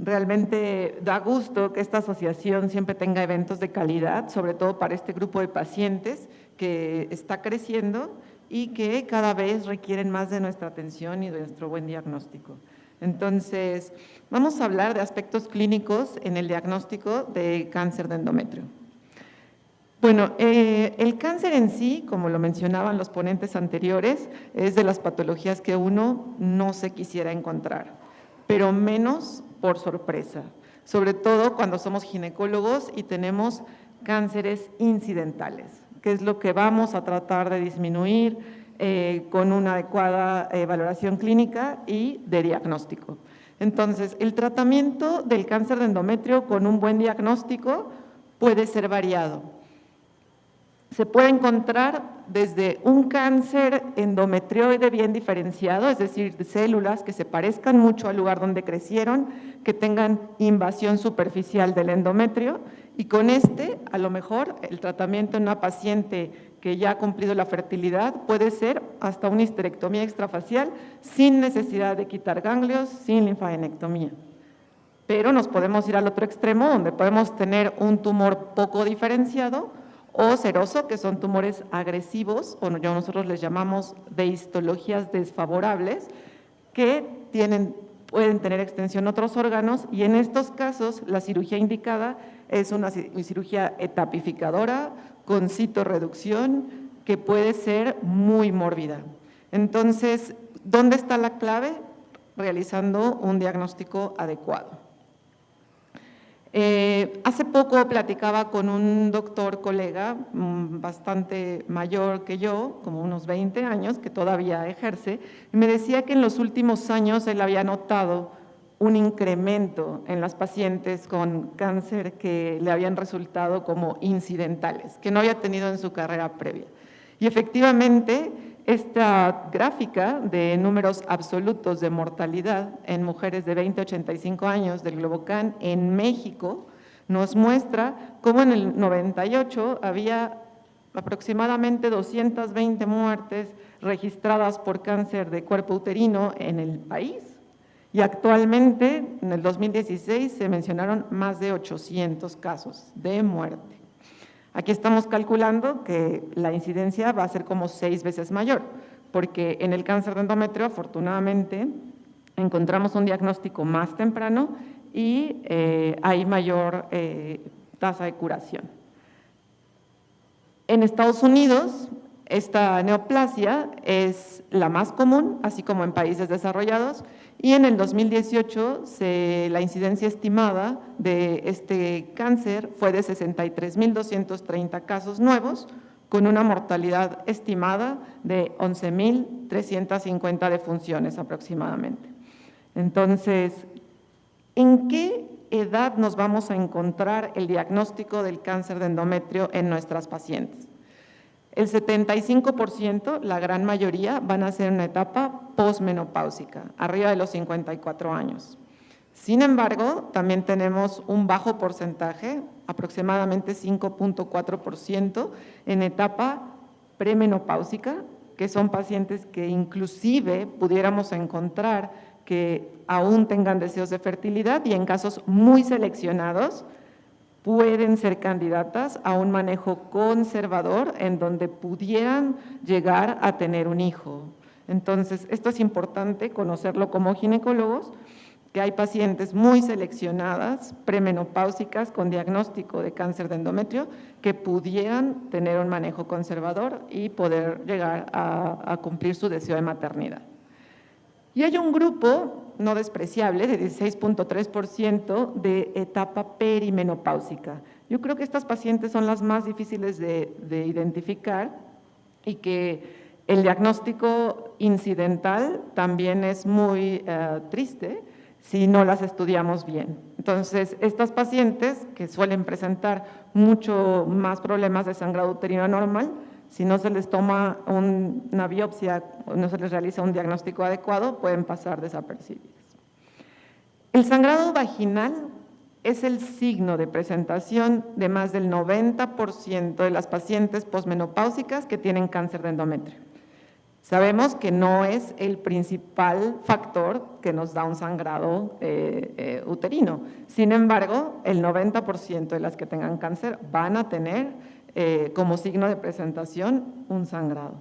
Realmente da gusto que esta asociación siempre tenga eventos de calidad, sobre todo para este grupo de pacientes que está creciendo y que cada vez requieren más de nuestra atención y de nuestro buen diagnóstico. Entonces, vamos a hablar de aspectos clínicos en el diagnóstico de cáncer de endometrio. Bueno, el cáncer en sí, como lo mencionaban los ponentes anteriores, es de las patologías que uno no se quisiera encontrar, pero menos por sorpresa, sobre todo cuando somos ginecólogos y tenemos cánceres incidentales, que es lo que vamos a tratar de disminuir con una adecuada valoración clínica y de diagnóstico. Entonces, el tratamiento del cáncer de endometrio con un buen diagnóstico puede ser variado. Se puede encontrar desde un cáncer endometrioide bien diferenciado, es decir, células que se parezcan mucho al lugar donde crecieron, que tengan invasión superficial del endometrio, y con a lo mejor, el tratamiento en una paciente que ya ha cumplido la fertilidad puede ser hasta una histerectomía extrafacial sin necesidad de quitar ganglios, sin linfadenectomía. Pero nos podemos ir al otro extremo, donde podemos tener un tumor poco diferenciado o seroso, que son tumores agresivos, o nosotros les llamamos de histologías desfavorables, que pueden tener extensión a otros órganos, y en estos casos la cirugía indicada es una cirugía etapificadora con citorreducción que puede ser muy mórbida. Entonces, ¿dónde está la clave? Realizando un diagnóstico adecuado. Hace poco platicaba con un doctor colega bastante mayor que yo, como unos 20 años, que todavía ejerce, y me decía que en los últimos años él había notado un incremento en las pacientes con cáncer que le habían resultado como incidentales, que no había tenido en su carrera previa. Y efectivamente, esta gráfica de números absolutos de mortalidad en mujeres de 20 a 85 años del Globocan en México nos muestra cómo en el 98 había aproximadamente 220 muertes registradas por cáncer de cuerpo uterino en el país, y actualmente en el 2016 se mencionaron más de 800 casos de muerte. Aquí estamos calculando que la incidencia va a ser como 6 veces mayor, porque en el cáncer de endometrio, afortunadamente, encontramos un diagnóstico más temprano y hay mayor tasa de curación. En Estados Unidos, esta neoplasia es la más común, así como en países desarrollados, y en el 2018 la incidencia estimada de este cáncer fue de 63.230 casos nuevos, con una mortalidad estimada de 11.350 defunciones aproximadamente. Entonces, ¿en qué edad nos vamos a encontrar el diagnóstico del cáncer de endometrio en nuestras pacientes? El 75%, la gran mayoría, van a ser en una etapa posmenopáusica, arriba de los 54 años. Sin embargo, también tenemos un bajo porcentaje, aproximadamente 5.4%, en etapa premenopáusica, que son pacientes que inclusive pudiéramos encontrar que aún tengan deseos de fertilidad y en casos muy seleccionados, pueden ser candidatas a un manejo conservador en donde pudieran llegar a tener un hijo. Entonces, esto es importante conocerlo como ginecólogos, que hay pacientes muy seleccionadas, premenopáusicas, con diagnóstico de cáncer de endometrio, que pudieran tener un manejo conservador y poder llegar a cumplir su deseo de maternidad. Y hay un grupo no despreciable de 16.3% de etapa perimenopáusica. Yo creo que estas pacientes son las más difíciles de identificar y que el diagnóstico incidental también es muy triste si no las estudiamos bien. Entonces, estas pacientes que suelen presentar mucho más problemas de sangrado uterino anormal, si no se les toma una biopsia o no se les realiza un diagnóstico adecuado, pueden pasar desapercibidas. El sangrado vaginal es el signo de presentación de más del 90% de las pacientes posmenopáusicas que tienen cáncer de endometrio. Sabemos que no es el principal factor que nos da un sangrado uterino. Sin embargo, el 90% de las que tengan cáncer van a tener como signo de presentación un sangrado.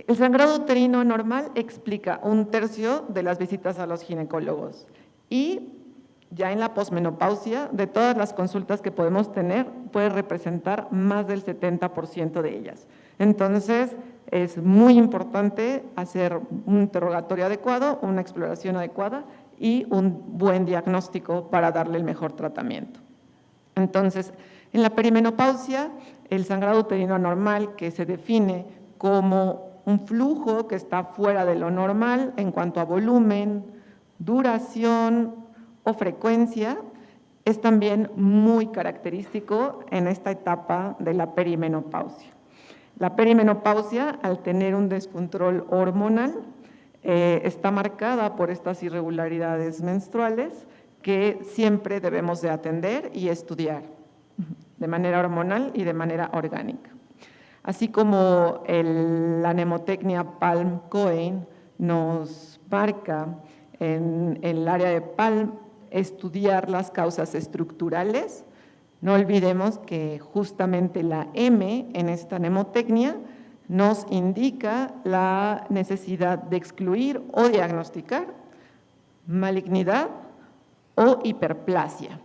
El sangrado uterino normal explica 1/3 de las visitas a los ginecólogos y ya en la posmenopausia, de todas las consultas que podemos tener, puede representar más del 70% de ellas. Entonces, es muy importante hacer un interrogatorio adecuado, una exploración adecuada y un buen diagnóstico para darle el mejor tratamiento. Entonces, en la perimenopausia, el sangrado uterino anormal, que se define como un flujo que está fuera de lo normal en cuanto a volumen, duración o frecuencia, es también muy característico en esta etapa de la perimenopausia. La perimenopausia, al tener un descontrol hormonal, está marcada por estas irregularidades menstruales que siempre debemos de atender y estudiar de manera hormonal y de manera orgánica. Así como la mnemotecnia Palm-Cohen nos marca en el área de Palm estudiar las causas estructurales, no olvidemos que justamente la M en esta mnemotecnia nos indica la necesidad de excluir o diagnosticar malignidad o hiperplasia.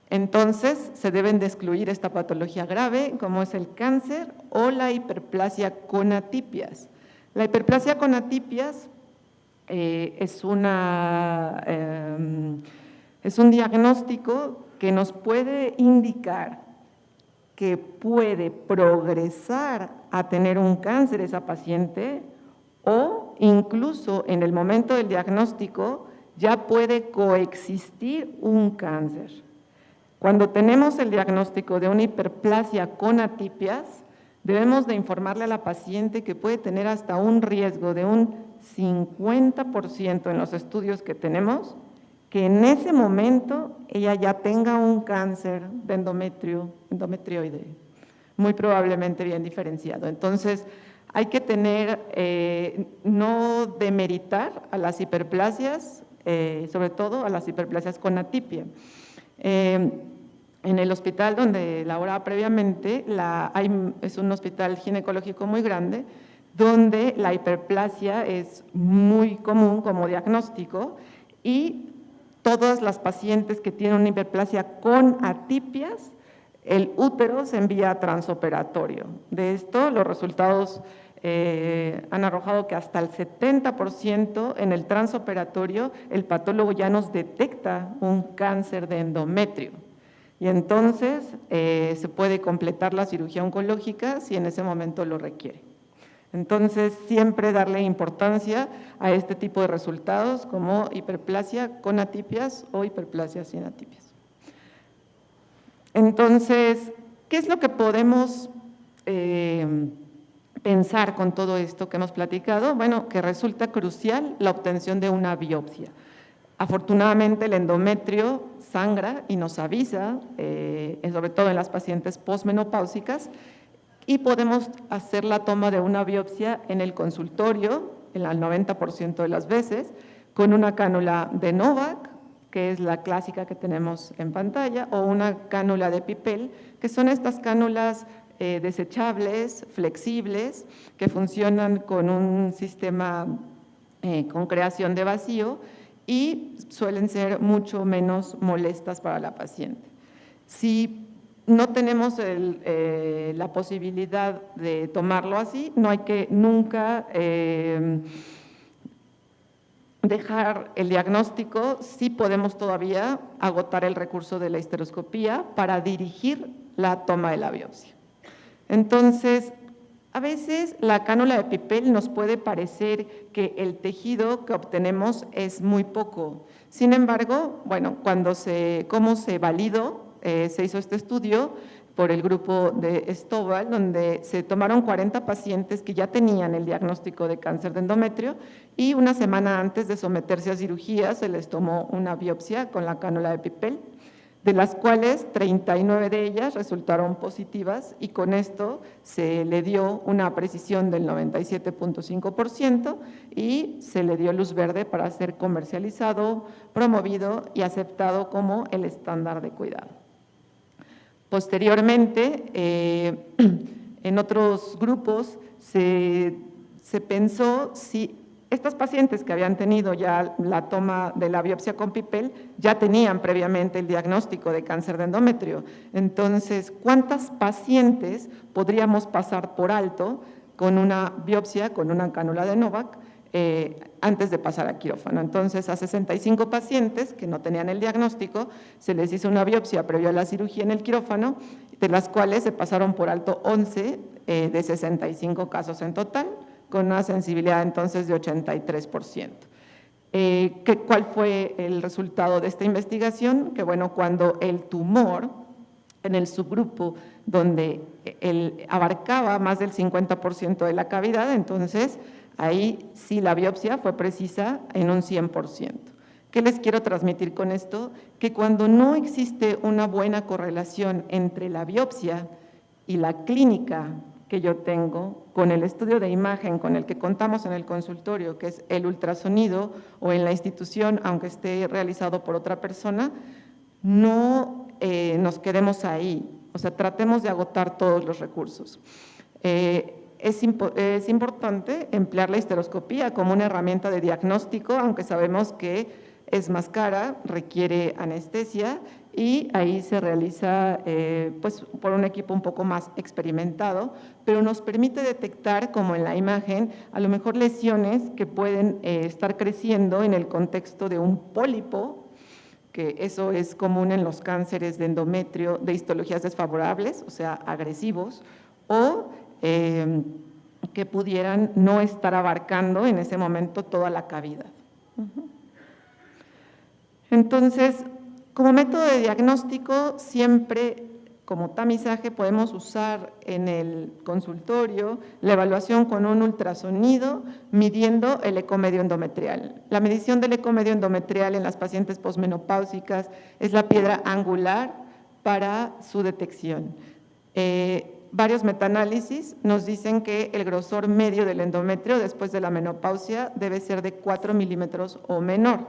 Entonces, se deben de excluir esta patología grave, como es el cáncer o la hiperplasia con atipias. La hiperplasia con atipias es un diagnóstico que nos puede indicar que puede progresar a tener un cáncer esa paciente o incluso en el momento del diagnóstico ya puede coexistir un cáncer. Cuando tenemos el diagnóstico de una hiperplasia con atipias, debemos de informarle a la paciente que puede tener hasta un riesgo de un 50% en los estudios que tenemos, que en ese momento ella ya tenga un cáncer de endometrioide, muy probablemente bien diferenciado. Entonces, hay que tener, no demeritar a las hiperplasias, sobre todo a las hiperplasias con atipia. En el hospital donde laboraba previamente, es un hospital ginecológico muy grande, donde la hiperplasia es muy común como diagnóstico y todas las pacientes que tienen una hiperplasia con atipias, el útero se envía a transoperatorio. De esto, los resultados han arrojado que hasta el 70% en el transoperatorio el patólogo ya nos detecta un cáncer de endometrio. Y entonces se puede completar la cirugía oncológica si en ese momento lo requiere. Entonces, siempre darle importancia a este tipo de resultados como hiperplasia con atipias o hiperplasia sin atipias. Entonces, ¿qué es lo que podemos pensar con todo esto que hemos platicado? Bueno, que resulta crucial la obtención de una biopsia. Afortunadamente, el endometrio sangra y nos avisa, sobre todo en las pacientes posmenopáusicas, y podemos hacer la toma de una biopsia en el consultorio, en el 90% de las veces, con una cánula de Novak, que es la clásica que tenemos en pantalla, o una cánula de Pipel, que son estas cánulas desechables, flexibles, que funcionan con un sistema con creación de vacío y suelen ser mucho menos molestas para la paciente. Si no tenemos la posibilidad de tomarlo así, no hay que nunca dejar el diagnóstico, sí podemos todavía agotar el recurso de la histeroscopía para dirigir la toma de la biopsia. Entonces, a veces la cánula de Pipel nos puede parecer que el tejido que obtenemos es muy poco. Sin embargo, bueno, ¿cómo se validó? Se hizo este estudio por el grupo de Stovall, donde se tomaron 40 pacientes que ya tenían el diagnóstico de cáncer de endometrio y una semana antes de someterse a cirugía se les tomó una biopsia con la cánula de Pipel. de las cuales 39 de ellas resultaron positivas y con esto se le dio una precisión del 97.5% y se le dio luz verde para ser comercializado, promovido y aceptado como el estándar de cuidado. Posteriormente, en otros grupos se pensó si estas pacientes que habían tenido ya la toma de la biopsia con PIPEL ya tenían previamente el diagnóstico de cáncer de endometrio. Entonces, ¿cuántas pacientes podríamos pasar por alto con una biopsia, con una cánula de Novak, antes de pasar a quirófano? Entonces, a 65 pacientes que no tenían el diagnóstico, se les hizo una biopsia previo a la cirugía en el quirófano, de las cuales se pasaron por alto 11 de 65 casos en total, con una sensibilidad entonces de 83%. ¿Cuál fue el resultado de esta investigación? Que bueno, cuando el tumor en el subgrupo donde abarcaba más del 50% de la cavidad, entonces ahí sí la biopsia fue precisa en un 100%. ¿Qué les quiero transmitir con esto? Que cuando no existe una buena correlación entre la biopsia y la clínica que yo tengo con el estudio de imagen con el que contamos en el consultorio, que es el ultrasonido, o en la institución, aunque esté realizado por otra persona, no nos quedemos ahí, o sea, tratemos de agotar todos los recursos. Es importante emplear la histeroscopía como una herramienta de diagnóstico, aunque sabemos que es más cara, requiere anestesia y ahí se realiza pues, por un equipo un poco más experimentado, pero nos permite detectar, como en la imagen, a lo mejor lesiones que pueden estar creciendo en el contexto de un pólipo, que eso es común en los cánceres de endometrio de histologías desfavorables, o sea, agresivos, o que pudieran no estar abarcando en ese momento toda la cavidad. Entonces, como método de diagnóstico, siempre como tamizaje podemos usar en el consultorio la evaluación con un ultrasonido midiendo el ecomedio endometrial. La medición del ecomedio endometrial en las pacientes posmenopáusicas es la piedra angular para su detección. Varios metaanálisis nos dicen que el grosor medio del endometrio después de la menopausia debe ser de 4 milímetros o menor,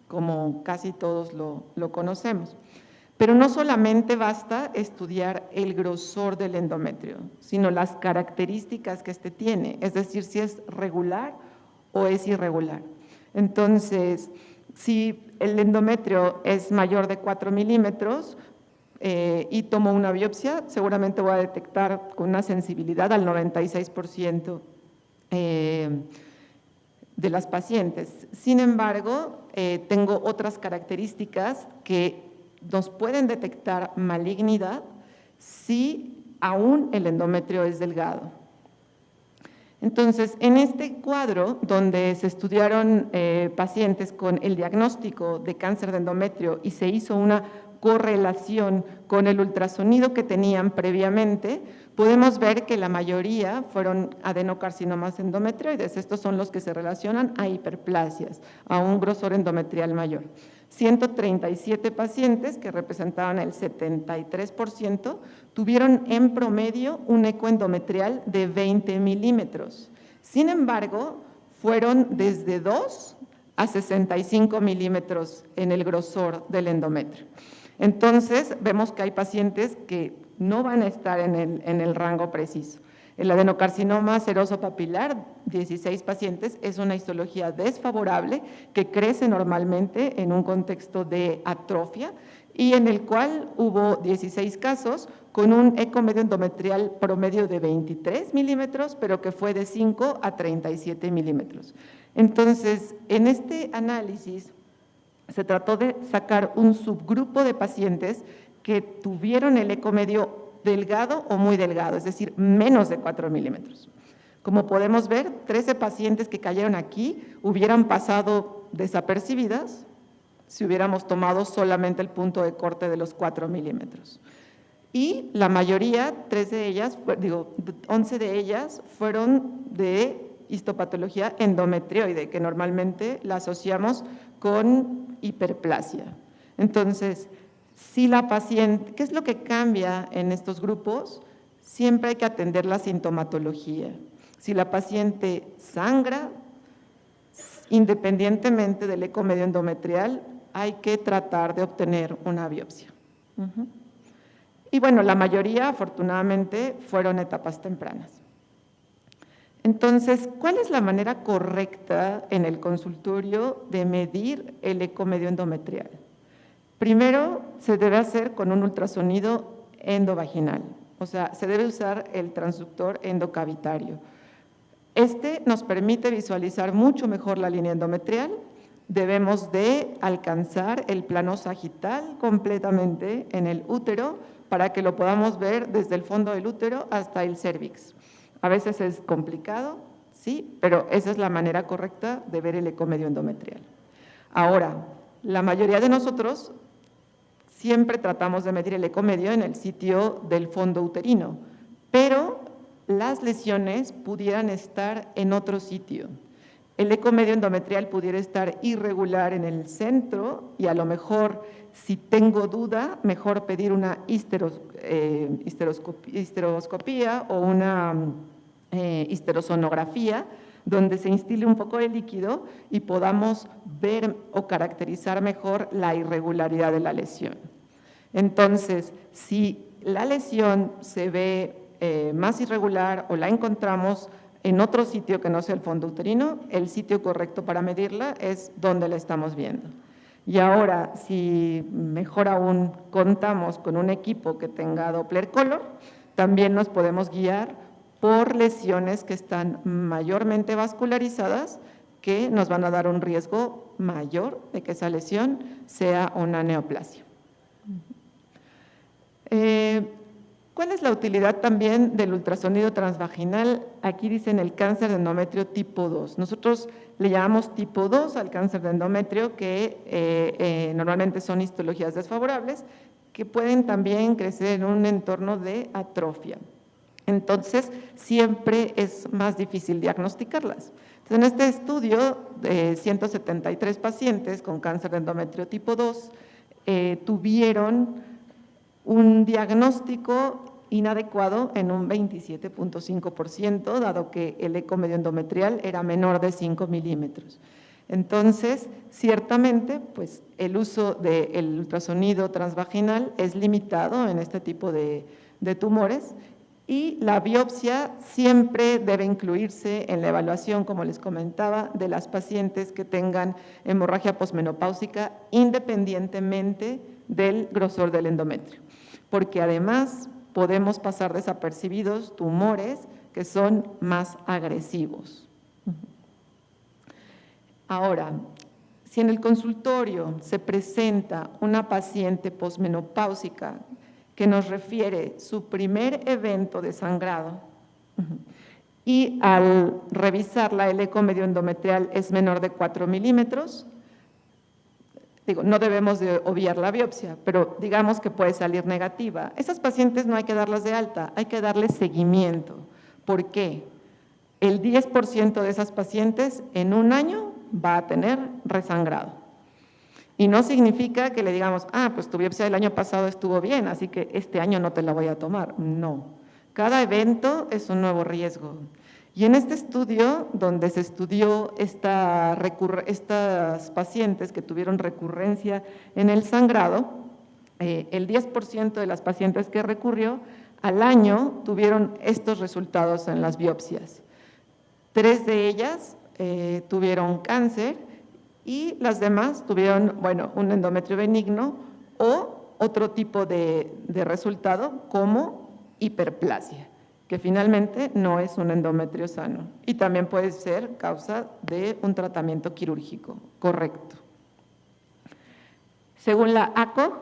como casi todos lo conocemos. Pero no solamente basta estudiar el grosor del endometrio, sino las características que éste tiene, es decir, si es regular o es irregular. Entonces, si el endometrio es mayor de 4 milímetros y tomo una biopsia, seguramente voy a detectar con una sensibilidad al 96% de las pacientes. Sin embargo, tengo otras características que nos pueden detectar malignidad si aún el endometrio es delgado. Entonces, en este cuadro donde se estudiaron pacientes con el diagnóstico de cáncer de endometrio y se hizo una correlación con el ultrasonido que tenían previamente, podemos ver que la mayoría fueron adenocarcinomas endometrioides. Estos son los que se relacionan a hiperplasias, a un grosor endometrial mayor. 137 pacientes, que representaban el 73%, tuvieron en promedio un eco endometrial de 20 milímetros. Sin embargo, fueron desde 2 a 65 milímetros en el grosor del endometrio. Entonces, vemos que hay pacientes que no van a estar en el rango preciso. El adenocarcinoma seroso papilar, 16 pacientes, es una histología desfavorable que crece normalmente en un contexto de atrofia y en el cual hubo 16 casos con un ecomedio endometrial promedio de 23 milímetros, pero que fue de 5 a 37 milímetros. Entonces, en este análisis se trató de sacar un subgrupo de pacientes que tuvieron el ecomedio delgado o muy delgado, es decir, menos de 4 milímetros. Como podemos ver, 13 pacientes que cayeron aquí hubieran pasado desapercibidas si hubiéramos tomado solamente el punto de corte de los 4 milímetros. Y la mayoría, 11 de ellas fueron de histopatología endometrioide, que normalmente la asociamos con hiperplasia. Entonces, Si la paciente, ¿qué es lo que cambia en estos grupos? Siempre hay que atender la sintomatología. Si la paciente sangra, independientemente del eco medio endometrial, hay que tratar de obtener una biopsia. Y bueno, la mayoría, afortunadamente, fueron etapas tempranas. Entonces, ¿cuál es la manera correcta en el consultorio de medir el eco medio endometrial? Primero, se debe hacer con un ultrasonido endovaginal, o sea, se debe usar el transductor endocavitario. Este nos permite visualizar mucho mejor la línea endometrial. Debemos de alcanzar el plano sagital completamente en el útero para que lo podamos ver desde el fondo del útero hasta el cérvix. A veces es complicado, sí, pero esa es la manera correcta de ver el eco medio endometrial. Ahora, la mayoría de nosotros siempre tratamos de medir el eco medio en el sitio del fondo uterino, pero las lesiones pudieran estar en otro sitio. El eco medio endometrial pudiera estar irregular en el centro y a lo mejor, si tengo duda, mejor pedir una histeroscopía o una histerosonografía, donde se instile un poco de líquido y podamos ver o caracterizar mejor la irregularidad de la lesión. Entonces, si la lesión se ve más irregular o la encontramos en otro sitio que no sea el fondo uterino, el sitio correcto para medirla es donde la estamos viendo. Y ahora, si mejor aún contamos con un equipo que tenga Doppler Color, también nos podemos guiar por lesiones que están mayormente vascularizadas, que nos van a dar un riesgo mayor de que esa lesión sea una neoplasia. ¿Cuál es la utilidad también del ultrasonido transvaginal? Aquí dicen el cáncer de endometrio tipo 2. Nosotros le llamamos tipo 2 al cáncer de endometrio, que normalmente son histologías desfavorables, que pueden también crecer en un entorno de atrofia. Entonces, siempre es más difícil diagnosticarlas. Entonces, en este estudio, 173 pacientes con cáncer de endometrio tipo 2 tuvieron un diagnóstico inadecuado en un 27.5%, dado que el eco medio endometrial era menor de 5 milímetros. Entonces, ciertamente, pues, el uso del ultrasonido transvaginal es limitado en este tipo de tumores, y la biopsia siempre debe incluirse en la evaluación, como les comentaba, de las pacientes que tengan hemorragia posmenopáusica, independientemente del grosor del endometrio, porque además podemos pasar desapercibidos tumores que son más agresivos. Ahora, si en el consultorio se presenta una paciente posmenopáusica que nos refiere su primer evento de sangrado y al revisarla el eco medio endometrial es menor de 4 milímetros, no debemos de obviar la biopsia, pero digamos que puede salir negativa. Esas pacientes no hay que darlas de alta, hay que darles seguimiento. ¿Por qué? El 10% de esas pacientes en un año va a tener resangrado. Y no significa que le digamos, pues tu biopsia del año pasado estuvo bien, así que este año no te la voy a tomar. No, cada evento es un nuevo riesgo. Y en este estudio, donde se estudió estas pacientes que tuvieron recurrencia en el sangrado, el 10% de las pacientes que recurrió al año tuvieron estos resultados en las biopsias. 3 de ellas tuvieron cáncer y las demás tuvieron, un endometrio benigno o otro tipo de resultado como hiperplasia, que finalmente no es un endometrio sano y también puede ser causa de un tratamiento quirúrgico correcto. Según la ACOG,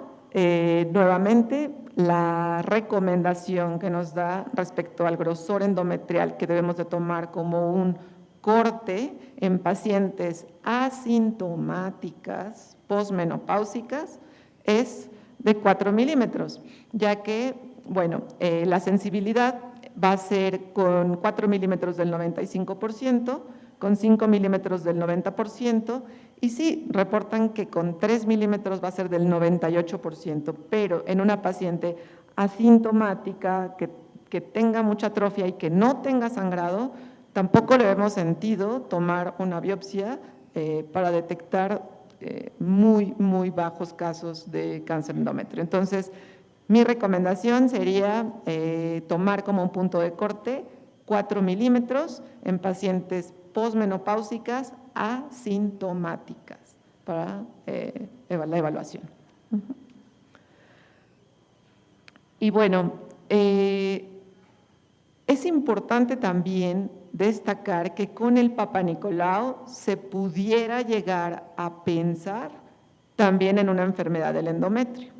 nuevamente la recomendación que nos da respecto al grosor endometrial que debemos de tomar como un corte en pacientes asintomáticas posmenopáusicas es de 4 milímetros, ya que, la sensibilidad va a ser con 4 milímetros del 95%, con 5 milímetros del 90%, y sí, reportan que con 3 milímetros va a ser del 98%, pero en una paciente asintomática que tenga mucha atrofia y que no tenga sangrado, tampoco le vemos sentido tomar una biopsia para detectar muy bajos casos de cáncer endometrio. Entonces, mi recomendación sería tomar como un punto de corte 4 milímetros en pacientes posmenopáusicas asintomáticas para la evaluación. Y bueno, es importante también destacar que con el Papa Nicolau se pudiera llegar a pensar también en una enfermedad del endometrio.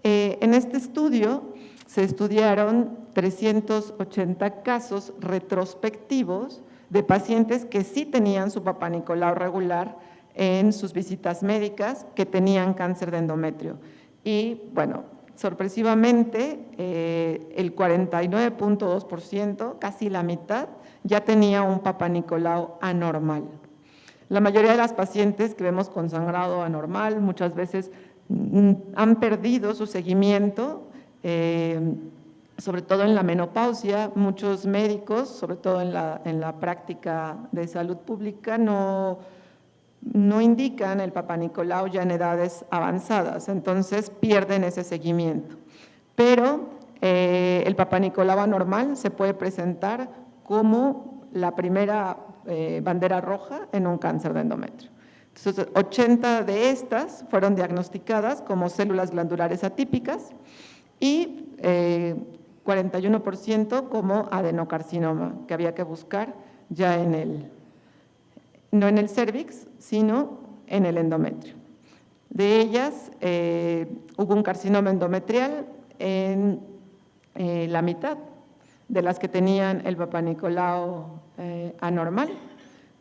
En este estudio se estudiaron 380 casos retrospectivos de pacientes que sí tenían su Papa Nicolau regular en sus visitas médicas, que tenían cáncer de endometrio. Y bueno, sorpresivamente, el 49.2%, casi la mitad, ya tenía un Papa Nicolau anormal. La mayoría de las pacientes que vemos con sangrado anormal muchas veces han perdido su seguimiento, sobre todo en la menopausia. Muchos médicos, sobre todo en la práctica de salud pública, no indican el Papa Nicolau ya en edades avanzadas, entonces pierden ese seguimiento. Pero el Papa Nicolau anormal se puede presentar como la primera bandera roja en un cáncer de endometrio. Entonces, 80 de estas fueron diagnosticadas como células glandulares atípicas y 41% como adenocarcinoma, que había que buscar ya no en el cérvix, sino en el endometrio. De ellas, hubo un carcinoma endometrial en la mitad de las que tenían el Papa Nicolau anormal,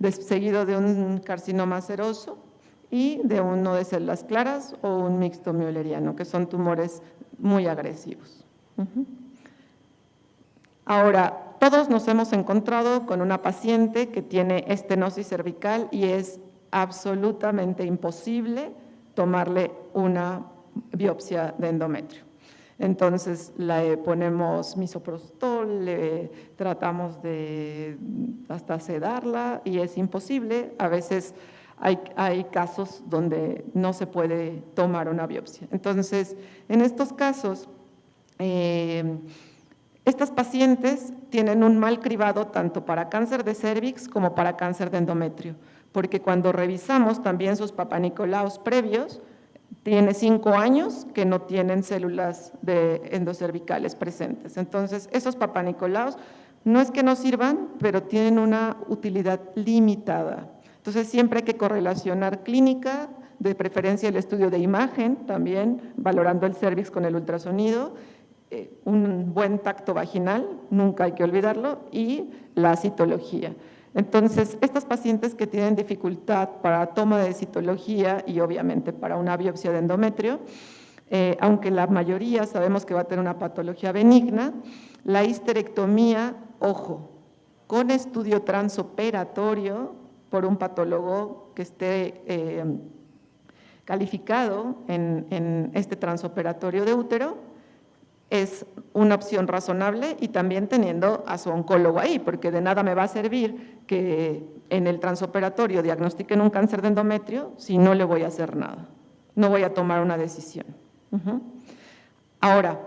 seguido de un carcinoma seroso y de uno de células claras o un mixto mülleriano, que son tumores muy agresivos. Ahora, todos nos hemos encontrado con una paciente que tiene estenosis cervical y es absolutamente imposible tomarle una biopsia de endometrio. Entonces, le ponemos misoprostol, le tratamos de hasta sedarla y es imposible. A veces hay casos donde no se puede tomar una biopsia. Entonces, en estos casos, estas pacientes tienen un mal cribado tanto para cáncer de cérvix como para cáncer de endometrio, porque cuando revisamos también sus Papa Nicolaus previos, tiene 5 años que no tienen células endocervicales presentes. Entonces, esos Papa Nicolaus no es que no sirvan, pero tienen una utilidad limitada. Entonces, siempre hay que correlacionar clínica, de preferencia el estudio de imagen, también valorando el cérvix con el ultrasonido, un buen tacto vaginal, nunca hay que olvidarlo, y la citología. Entonces, estas pacientes que tienen dificultad para toma de citología y obviamente para una biopsia de endometrio, aunque la mayoría sabemos que va a tener una patología benigna, la histerectomía, ojo, con estudio transoperatorio por un patólogo que esté calificado en este transoperatorio de útero, es una opción razonable y también teniendo a su oncólogo ahí, porque de nada me va a servir que en el transoperatorio diagnostiquen un cáncer de endometrio si no le voy a hacer nada, no voy a tomar una decisión. Ahora,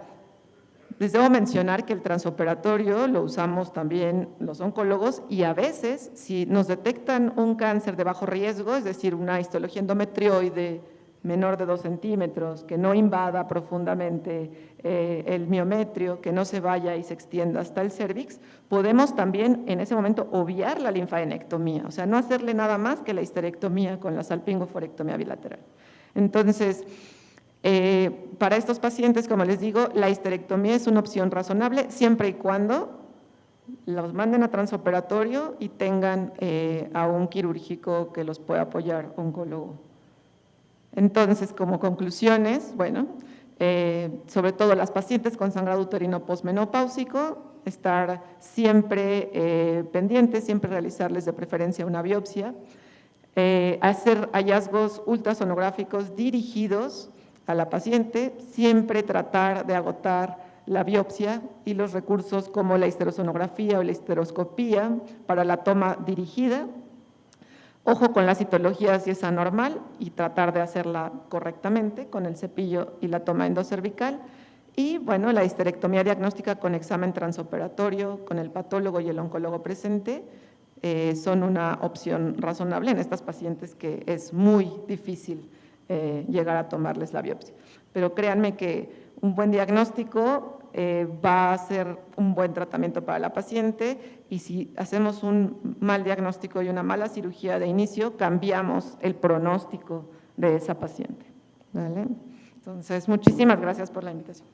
les debo mencionar que el transoperatorio lo usamos también los oncólogos y a veces si nos detectan un cáncer de bajo riesgo, es decir, una histología endometrioide menor de 2 centímetros, que no invada profundamente el miometrio, que no se vaya y se extienda hasta el cérvix, podemos también en ese momento obviar la linfadenectomía, o sea, no hacerle nada más que la histerectomía con la salpingoforectomía bilateral. Entonces, para estos pacientes, como les digo, la histerectomía es una opción razonable siempre y cuando los manden a transoperatorio y tengan a un quirúrgico que los pueda apoyar, oncólogo. Entonces, como conclusiones, bueno, sobre todo las pacientes con sangrado uterino posmenopáusico, estar siempre pendientes, siempre realizarles de preferencia una biopsia, hacer hallazgos ultrasonográficos dirigidos a la paciente, siempre tratar de agotar la biopsia y los recursos como la histerosonografía o la histeroscopía para la toma dirigida. Ojo con la citología si es anormal y tratar de hacerla correctamente con el cepillo y la toma endocervical. Y bueno, la histerectomía diagnóstica con examen transoperatorio, con el patólogo y el oncólogo presente, son una opción razonable en estas pacientes que es muy difícil llegar a tomarles la biopsia. Pero créanme que un buen diagnóstico va a ser un buen tratamiento para la paciente, y si hacemos un mal diagnóstico y una mala cirugía de inicio, cambiamos el pronóstico de esa paciente, ¿vale? Entonces, muchísimas gracias por la invitación.